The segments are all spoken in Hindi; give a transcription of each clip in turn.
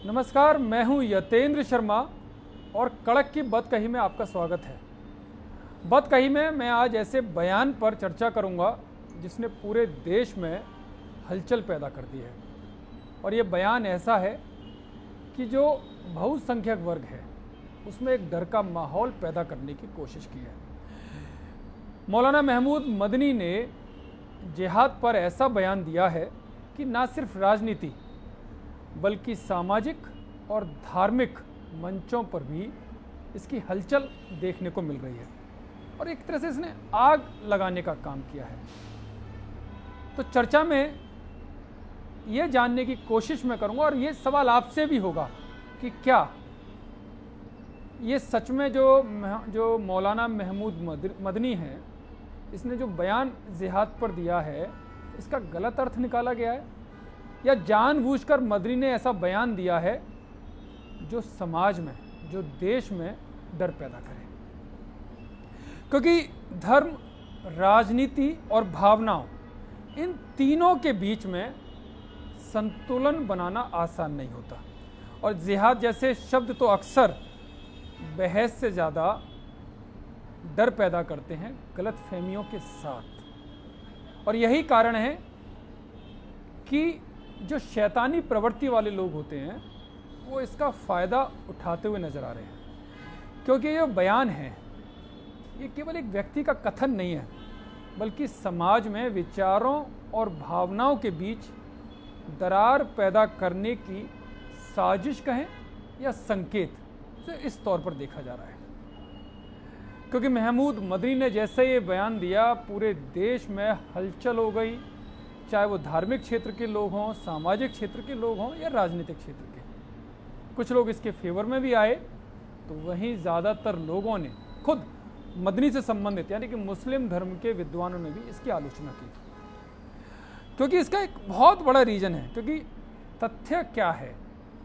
नमस्कार, मैं हूं यतेंद्र शर्मा और कड़क की बदकही में आपका स्वागत है। बदकही में मैं आज ऐसे बयान पर चर्चा करूंगा जिसने पूरे देश में हलचल पैदा कर दी है। और ये बयान ऐसा है कि जो बहुसंख्यक वर्ग है उसमें एक डर का माहौल पैदा करने की कोशिश की है। मौलाना महमूद मदनी ने जिहाद पर ऐसा बयान दिया है कि ना सिर्फ राजनीति बल्कि सामाजिक और धार्मिक मंचों पर भी इसकी हलचल देखने को मिल रही है और एक तरह से इसने आग लगाने का काम किया है। तो चर्चा में ये जानने की कोशिश मैं करूंगा और ये सवाल आपसे भी होगा कि क्या ये सच में जो मौलाना महमूद मदनी है, इसने जो बयान जिहाद पर दिया है, इसका गलत अर्थ निकाला गया है या जानबूझकर मदनी ने ऐसा बयान दिया है जो समाज में, जो देश में डर पैदा करे। क्योंकि धर्म, राजनीति और भावनाओं, इन तीनों के बीच में संतुलन बनाना आसान नहीं होता और जिहाद जैसे शब्द तो अक्सर बहस से ज़्यादा डर पैदा करते हैं गलतफहमियों के साथ। और यही कारण है कि जो शैतानी प्रवृत्ति वाले लोग होते हैं वो इसका फ़ायदा उठाते हुए नज़र आ रहे हैं। क्योंकि ये बयान है, ये केवल एक व्यक्ति का कथन नहीं है बल्कि समाज में विचारों और भावनाओं के बीच दरार पैदा करने की साजिश कहें या संकेत से इस तौर पर देखा जा रहा है। क्योंकि महमूद मदनी ने जैसे ये बयान दिया, पूरे देश में हलचल हो गई, चाहे वो धार्मिक क्षेत्र के लोग हों, सामाजिक क्षेत्र के लोग हों या राजनीतिक क्षेत्र के। कुछ लोग इसके फेवर में भी आए तो वहीं ज़्यादातर लोगों ने खुद मदनी से संबंधित यानी कि मुस्लिम धर्म के विद्वानों ने भी इसकी आलोचना की। क्योंकि इसका एक बहुत बड़ा रीज़न है, क्योंकि तथ्य क्या है,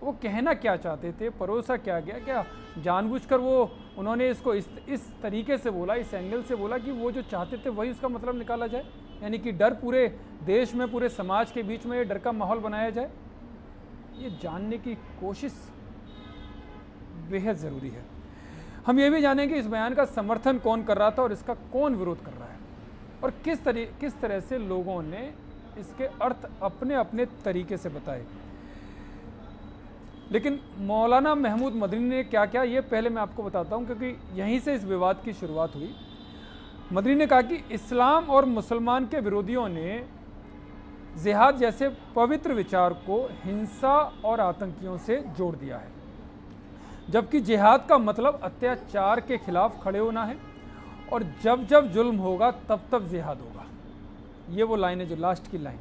वो कहना क्या चाहते थे, परोसा क्या गया, क्या जानबूझकर वो उन्होंने इसको इस तरीके से बोला, इस एंगल से बोला कि वो जो चाहते थे वही उसका मतलब निकाला जाए, यानी कि डर पूरे देश में, पूरे समाज के बीच में ये डर का माहौल बनाया जाए। ये जानने की कोशिश बेहद ज़रूरी है। हम ये भी जानेंगे इस बयान का समर्थन कौन कर रहा था और इसका कौन विरोध कर रहा है और किस तरह से लोगों ने इसके अर्थ अपने अपने तरीके से बताए। लेकिन मौलाना महमूद मदनी ने क्या क्या, ये पहले मैं आपको बताता हूँ, क्योंकि यहीं से इस विवाद की शुरुआत हुई। मदनी ने कहा कि इस्लाम और मुसलमान के विरोधियों ने जिहाद जैसे पवित्र विचार को हिंसा और आतंकियों से जोड़ दिया है, जबकि जिहाद का मतलब अत्याचार के खिलाफ खड़े होना है और जब जब जुल्म होगा तब तब जिहाद होगा। ये वो लाइन है, जो लास्ट की लाइन।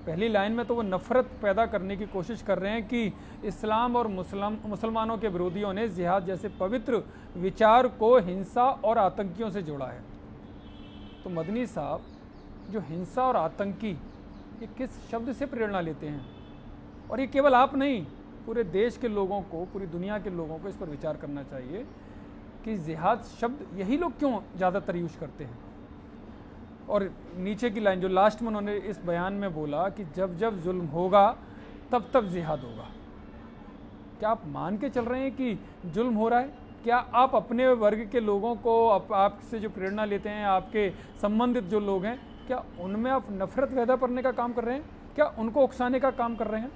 पहली लाइन में तो वो नफरत पैदा करने की कोशिश कर रहे हैं कि इस्लाम और मुसलमानों के विरोधियों ने जिहाद जैसे पवित्र विचार को हिंसा और आतंकियों से जोड़ा है। तो मदनी साहब जो हिंसा और आतंकी, ये किस शब्द से प्रेरणा लेते हैं? और ये केवल आप नहीं, पूरे देश के लोगों को, पूरी दुनिया के लोगों को इस पर विचार करना चाहिए कि जिहाद शब्द यही लोग क्यों ज़्यादातर यूज करते हैं। और नीचे की लाइन जो लास्ट में उन्होंने इस बयान में बोला कि जब जब जुल्म होगा तब तब जिहाद होगा। क्या आप मान के चल रहे हैं कि जुल्म हो रहा है? क्या आप अपने वर्ग के लोगों को, आपसे जो प्रेरणा लेते हैं, आपके संबंधित जो लोग हैं, क्या उनमें आप नफरत पैदा करने का काम कर रहे हैं? क्या उनको उकसाने का काम कर रहे हैं?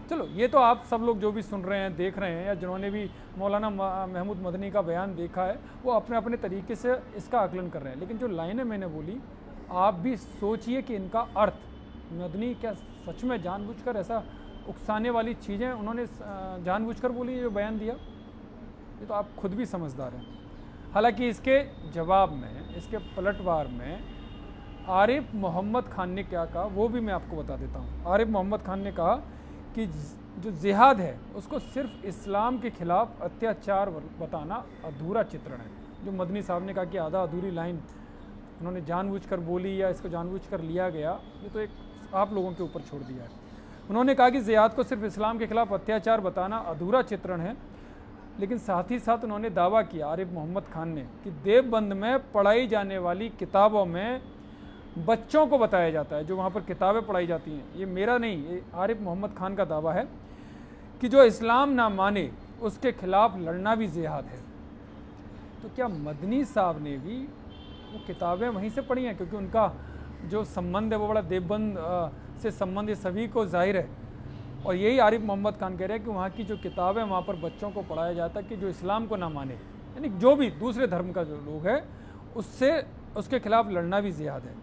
चलो, ये तो आप सब लोग जो भी सुन रहे हैं, देख रहे हैं, या जिन्होंने भी मौलाना महमूद मदनी का बयान देखा है, वो अपने अपने तरीके से इसका आकलन कर रहे हैं। लेकिन जो लाइनें मैंने बोली, आप भी सोचिए कि इनका अर्थ, मदनी क्या सच में जानबूझकर ऐसा उकसाने वाली चीज़ें उन्होंने जानबूझकर बोली, जो बयान दिया? ये तो आप खुद भी समझदार हैं। हालांकि इसके जवाब में, इसके पलटवार में आरिफ मोहम्मद खान ने क्या कहा वो भी मैं आपको बता देता हूँ। आरिफ मोहम्मद खान ने कहा कि जो जिहाद है उसको सिर्फ इस्लाम के खिलाफ अत्याचार बताना अधूरा चित्रण है। जो मदनी साहब ने कहा कि आधा अधूरी लाइन उन्होंने जानबूझकर बोली या इसको जानबूझकर लिया गया, ये तो एक आप लोगों के ऊपर छोड़ दिया है। उन्होंने कहा कि जिहाद को सिर्फ इस्लाम के खिलाफ अत्याचार बताना अधूरा चित्रण है। लेकिन साथ ही साथ उन्होंने दावा किया, आरिफ मोहम्मद खान ने, कि देवबंद में पढ़ाई जाने वाली किताबों में बच्चों को बताया जाता है, जो वहाँ पर किताबें पढ़ाई जाती हैं, ये मेरा नहीं, ये आरिफ मोहम्मद खान का दावा है कि जो इस्लाम ना माने उसके खिलाफ लड़ना भी जिहाद है। तो क्या मदनी साहब ने भी वो किताबें वहीं से पढ़ी हैं? क्योंकि उनका जो संबंध है वो बड़ा देवबंद से संबंधित सभी को जाहिर है, और यही आरिफ मोहम्मद खान कह रहे हैं कि वहाँ की जो किताबें वहाँ पर बच्चों को पढ़ाया जाता है कि जो इस्लाम को ना माने, यानी जो भी दूसरे धर्म का जो लोग है उससे उसके खिलाफ लड़ना भी जिहाद है।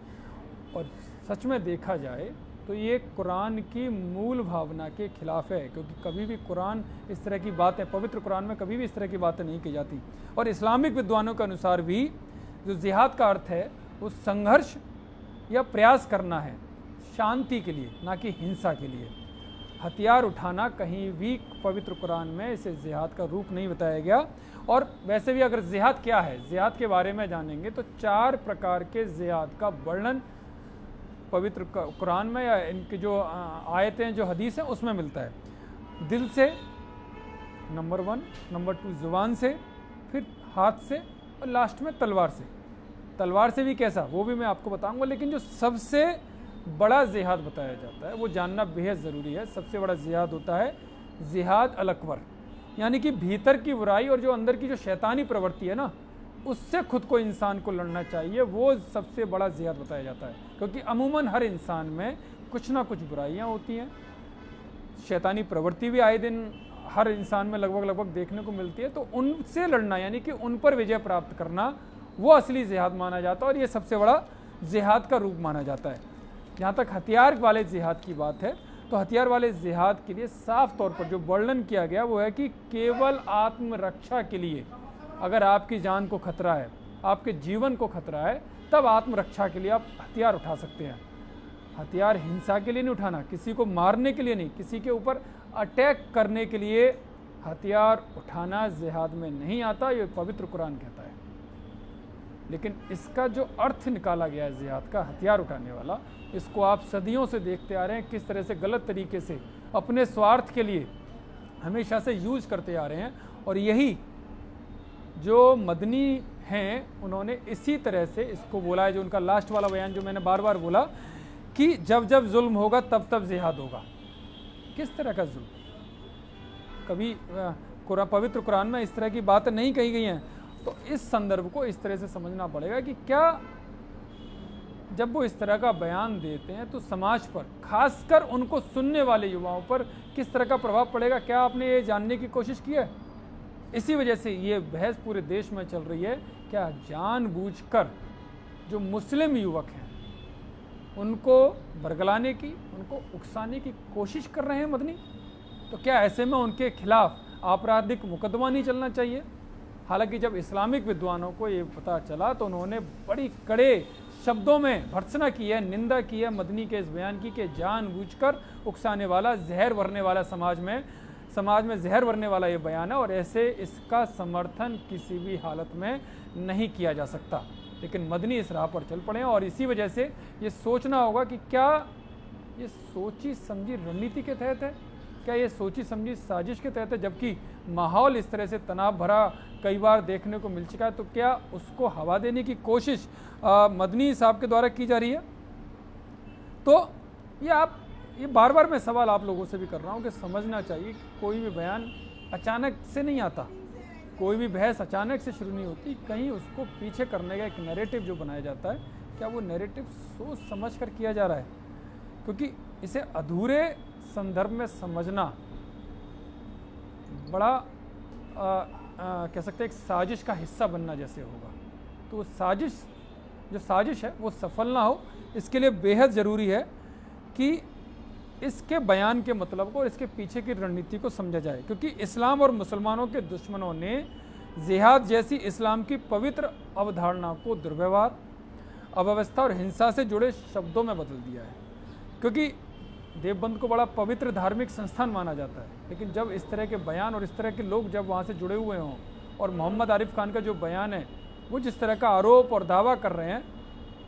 और सच में देखा जाए तो ये कुरान की मूल भावना के खिलाफ है, क्योंकि कभी भी कुरान इस तरह की बातें, पवित्र कुरान में कभी भी इस तरह की बातें नहीं की जाती। और इस्लामिक विद्वानों के अनुसार भी जो जिहाद का अर्थ है वो संघर्ष या प्रयास करना है शांति के लिए, ना कि हिंसा के लिए। हथियार उठाना कहीं भी पवित्र कुरान में इसे जिहाद का रूप नहीं बताया गया। और वैसे भी अगर जिहाद क्या है, जिहाद के बारे में जानेंगे तो 4 प्रकार के जिहाद का वर्णन पवित्र कुरान में या इनकी जो आयतें, जो हदीस हैं उसमें मिलता है। दिल से नंबर 1, नंबर 2 ज़ुबान से, फिर हाथ से, और लास्ट में तलवार से। तलवार से भी कैसा, वो भी मैं आपको बताऊंगा, लेकिन जो सबसे बड़ा जिहाद बताया जाता है वो जानना बेहद ज़रूरी है। सबसे बड़ा जिहाद होता है जिहाद अल अकबर, यानी कि भीतर की बुराई और जो अंदर की जो शैतानी प्रवृत्ति है ना, उससे खुद को इंसान को लड़ना चाहिए, वो सबसे बड़ा जिहाद बताया जाता है। क्योंकि अमूमन हर इंसान में कुछ ना कुछ बुराइयां होती हैं, शैतानी प्रवृत्ति भी आए दिन हर इंसान में लगभग देखने को मिलती है। तो उनसे लड़ना, यानी कि उन पर विजय प्राप्त करना, वो असली जिहाद माना जाता है और ये सबसे बड़ा जिहाद का रूप माना जाता है। जहाँ तक हथियार वाले जिहाद की बात है तो हथियार वाले जिहाद के लिए साफ तौर पर जो वर्णन किया गया वो है कि केवल आत्मरक्षा के लिए, अगर आपकी जान को खतरा है, आपके जीवन को खतरा है, तब आत्मरक्षा के लिए आप हथियार उठा सकते हैं। हथियार हिंसा के लिए नहीं उठाना, किसी को मारने के लिए नहीं, किसी के ऊपर अटैक करने के लिए हथियार उठाना जिहाद में नहीं आता, ये पवित्र कुरान कहता है। लेकिन इसका जो अर्थ निकाला गया है जिहाद का, हथियार उठाने वाला, इसको आप सदियों से देखते आ रहे हैं किस तरह से गलत तरीके से अपने स्वार्थ के लिए हमेशा से यूज करते आ रहे हैं। और यही जो मदनी हैं उन्होंने इसी तरह से इसको बोला है, जो उनका लास्ट वाला बयान जो मैंने बार बार बोला कि जब जब जुल्म होगा तब तब जिहाद होगा। किस तरह का जुल्म? कभी पवित्र कुरान में इस तरह की बातें नहीं कही गई हैं। तो इस संदर्भ को इस तरह से समझना पड़ेगा कि क्या जब वो इस तरह का बयान देते हैं तो समाज पर, खासकर उनको सुनने वाले युवाओं पर किस तरह का प्रभाव पड़ेगा, क्या आपने ये जानने की कोशिश की है? इसी वजह से ये बहस पूरे देश में चल रही है। क्या जानबूझकर जो मुस्लिम युवक हैं उनको बरगलाने की, उनको उकसाने की कोशिश कर रहे हैं मदनी? तो क्या ऐसे में उनके खिलाफ आपराधिक मुकदमा नहीं चलना चाहिए? हालांकि जब इस्लामिक विद्वानों को ये पता चला तो उन्होंने बड़ी कड़े शब्दों में भर्त्सना की है, निंदा की है मदनी के इस बयान की कि जानबूझकर उकसाने वाला, जहर भरने वाला, समाज में जहर भरने वाला ये बयान है और ऐसे इसका समर्थन किसी भी हालत में नहीं किया जा सकता। लेकिन मदनी इस राह पर चल पड़े हैं और इसी वजह से ये सोचना होगा कि क्या ये सोची समझी रणनीति के तहत है, क्या ये सोची समझी साजिश के तहत है? जबकि माहौल इस तरह से तनाव भरा कई बार देखने को मिल चुका है, तो क्या उसको हवा देने की कोशिश मदनी साहब के द्वारा की जा रही है? तो ये बार बार मैं सवाल आप लोगों से भी कर रहा हूँ कि समझना चाहिए कि कोई भी बयान अचानक से नहीं आता, कोई भी बहस अचानक से शुरू नहीं होती। कहीं उसको पीछे करने का एक नैरेटिव जो बनाया जाता है, क्या वो नैरेटिव सोच समझ कर किया जा रहा है? क्योंकि इसे अधूरे संदर्भ में समझना बड़ा कह सकते हैं एक साजिश का हिस्सा बनना जैसे होगा। तो जो साजिश है वो सफल ना हो, इसके लिए बेहद ज़रूरी है कि इसके बयान के मतलब को और इसके पीछे की रणनीति को समझा जाए। क्योंकि इस्लाम और मुसलमानों के दुश्मनों ने जिहाद जैसी इस्लाम की पवित्र अवधारणा को दुर्व्यवहार, अव्यवस्था और हिंसा से जुड़े शब्दों में बदल दिया है। क्योंकि देवबंद को बड़ा पवित्र धार्मिक संस्थान माना जाता है, लेकिन जब इस तरह के बयान और इस तरह के लोग जब वहाँ से जुड़े हुए हों, और मोहम्मद आरिफ खान का जो बयान है वो जिस तरह का आरोप और दावा कर रहे हैं,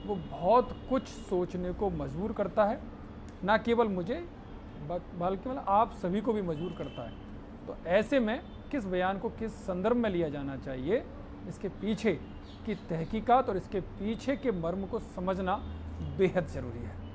वो बहुत कुछ सोचने को मजबूर करता है। ना केवल मुझे बल्कि मतलब आप सभी को भी मजबूर करता है। तो ऐसे में किस बयान को किस संदर्भ में लिया जाना चाहिए, इसके पीछे की तहकीकात और इसके पीछे के मर्म को समझना बेहद ज़रूरी है।